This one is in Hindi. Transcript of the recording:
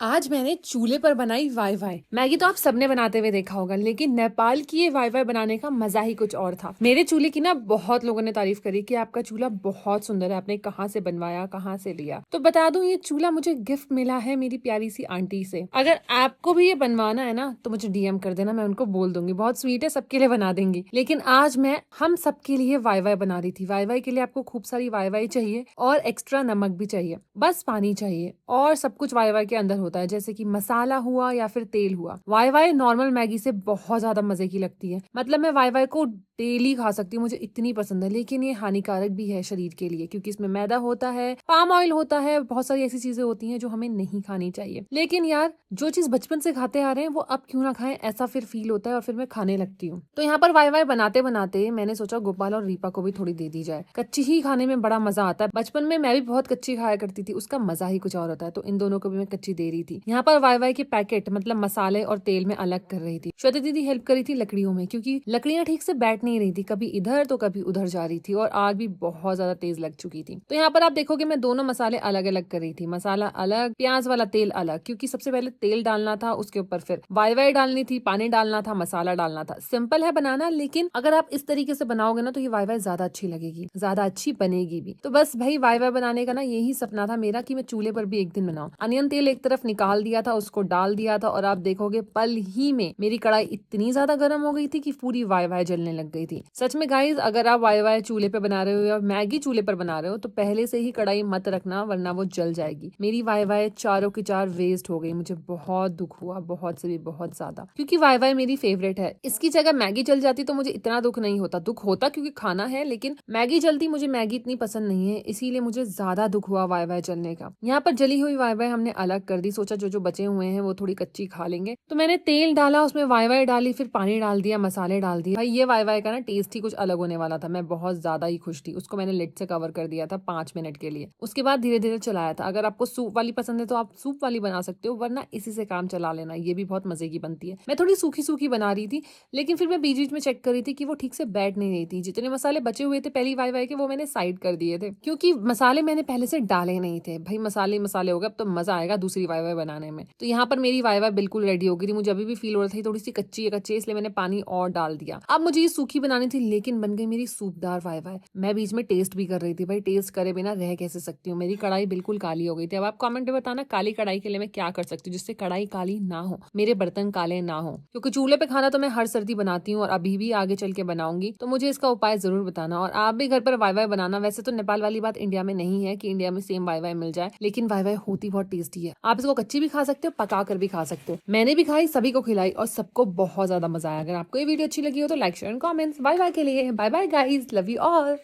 आज मैंने चूल्हे पर बनाई वाई वाई। मैगी तो आप सबने बनाते हुए देखा होगा, लेकिन नेपाल की ये वाई वाई बनाने का मजा ही कुछ और था। मेरे चूल्हे की ना बहुत लोगों ने तारीफ करी कि आपका चूल्हा बहुत सुंदर है, आपने कहाँ से बनवाया, कहाँ से लिया। तो बता दूं, ये चूल्हा मुझे गिफ्ट मिला है मेरी प्यारी सी आंटी से। अगर आपको भी ये बनवाना है ना तो मुझे डीएम कर देना, मैं उनको बोल दूंगी। बहुत स्वीट है, सबके लिए बना देंगी। लेकिन आज मैं हम सबके लिए वाई वाई बना रही थी। वाई वाई के लिए आपको खूब सारी वाई वाई चाहिए और एक्स्ट्रा नमक भी चाहिए, बस पानी चाहिए और सब कुछ वाई वाई के अंदर होता है, जैसे कि मसाला हुआ या फिर तेल हुआ। वाई वाई नॉर्मल मैगी से बहुत ज्यादा मजे की लगती है। मतलब मैं वाई वाई को डेली खा सकती हूँ, मुझे इतनी पसंद है। लेकिन ये हानिकारक भी है शरीर के लिए, क्योंकि इसमें मैदा होता है, पाम ऑयल होता है, बहुत सारी ऐसी चीजें होती हैं जो हमें नहीं खानी चाहिए। लेकिन यार, जो चीज बचपन से खाते आ रहे हैं वो अब क्यों ना खाएं, ऐसा फिर फील होता है और फिर मैं खाने लगती हूँ। तो यहाँ पर वाई वाई बनाते बनाते मैंने सोचा गोपाल और रीपा को भी थोड़ी दे दी जाए। कच्ची ही खाने में बड़ा मजा आता है। बचपन में मैं भी बहुत कच्ची खाया करती थी, उसका मजा ही कुछ और होता है। तो इन दोनों को भी मैं कच्ची दे रही थी। यहाँ पर वाई वाई के पैकेट मतलब मसाले और तेल में अलग कर रही थी। श्वेता दीदी हेल्प करी थी लकड़ियों में, क्योंकि लकड़ियां ठीक से बैठ नहीं रही थी, कभी इधर तो कभी उधर जा रही थी और आग भी बहुत ज्यादा तेज लग चुकी थी। तो यहाँ पर आप देखोगे मैं दोनों मसाले अलग अलग कर रही थी। मसाला अलग, प्याज वाला तेल अलग, क्योंकि सबसे पहले तेल डालना था, उसके ऊपर फिर वाई वाई डालनी थी, पानी डालना था, मसाला डालना था। सिंपल है बनाना, लेकिन अगर आप इस तरीके से बनाओगे ना तो ये वाई वाई ज्यादा अच्छी लगेगी, ज्यादा अच्छी बनेगी भी। तो बस भाई, वाई वाई बनाने का ना यही सपना था मेरा कि मैं चूल्हे पर भी एक दिन बनाऊं। अनियन तेल एक तरफ निकाल दिया था, उसको डाल दिया था और आप देखोगे पल ही में मेरी कढ़ाई इतनी ज्यादा गर्म हो गई थी कि पूरी वाई वाई जलने लग गई थी। सच में गाइज, अगर आप वाई वाई चूल्हे पे बना रहे हो या मैगी चूल्हे पर बना रहे हो तो पहले से ही कढ़ाई मत रखना, वरना वो जल जाएगी। मेरी वाई वाई चारों की चार वेस्ट हो गई। मुझे बहुत दुख हुआ, बहुत से भी बहुत ज्यादा, क्योंकि वाई वाई मेरी फेवरेट है। इसकी जगह मैगी जल जाती तो मुझे इतना दुख नहीं होता। दुख होता क्योंकि खाना है, लेकिन मैगी जलती, मुझे मैगी इतनी पसंद नहीं है, इसीलिए मुझे ज्यादा दुख हुआ वाई वाई जलने का। यहाँ पर जली हुई वाई वाई हमने अलग कर दी। सोचा जो जो बचे हुए हैं वो थोड़ी कच्ची खा लेंगे। तो मैंने तेल डाला, उसमें वाई वाई डाली, फिर पानी डाल दिया, मसाले डाल दिए। भाई, ये वाई वाई का ना टेस्ट ही कुछ अलग होने वाला था। मैं बहुत ज्यादा ही खुश थी। उसको मैंने लिड से कवर कर दिया था 5 मिनट के लिए। उसके बाद धीरे धीरे चलाया था। अगर आपको सूप वाली पसंद है तो आप सूप वाली बना सकते हो, वरना इसी से काम चला लेना, ये भी बहुत मजे की बनती है। मैं थोड़ी सूखी सूखी बना रही थी, लेकिन फिर मैं बीच बीच में चेक कर रही थी कि वो ठीक से बैठ नहीं रही थी। जितने मसाले बचे हुए थे पहली वाई वाई के, वो मैंने साइड कर दिए थे, क्योंकि मसाले मैंने पहले से डाले नहीं थे। भाई, मसाले मसाले हो गए, अब तो मजा आएगा दूसरी वाई वाई बनाने में। तो यहाँ पर मेरी वाई वाई बिल्कुल रेडी हो गई थी। मुझे अभी भी फील हो रहा था थोड़ी सी कच्ची है, कच्ची, इसलिए मैंने पानी और डाल दिया। अब मुझे ये सूखी बनानी थी, लेकिन बन गई मेरी सूपदार वाई वाई। मैं बीच में टेस्ट भी कर रही थी। भाई, टेस्ट करे बिना रह कैसे सकती हूँ। मेरी कढ़ाई बिल्कुल काली हो गई थी। अब आप कमेंट में बताना काली कढ़ाई के लिए मैं क्या कर सकती हूँ जिससे कढ़ाई काली ना हो, मेरे बर्तन काले ना हो। क्योंकि चूल्हे पे खाना तो मैं हर सर्दी बनाती हूँ और अभी भी आगे चल के बनाऊंगी। तो मुझे इसका उपाय जरूर बताना और आप भी घर पर वाई वाई बनाना। वैसे तो नेपाल वाली बात इंडिया में नहीं है कि इंडिया में सेम वाई वाई मिल जाए, लेकिन वाई वाई होती बहुत टेस्टी है। आप इसको कच्ची भी खा सकते हो, पका कर भी खा सकते हो। मैंने भी खाई, सभी को खिलाई और सबको बहुत ज्यादा मजा आया। अगर आपको ये वीडियो अच्छी लगी हो तो like, share and comments. Bye bye के लिए bye bye guys, love you all.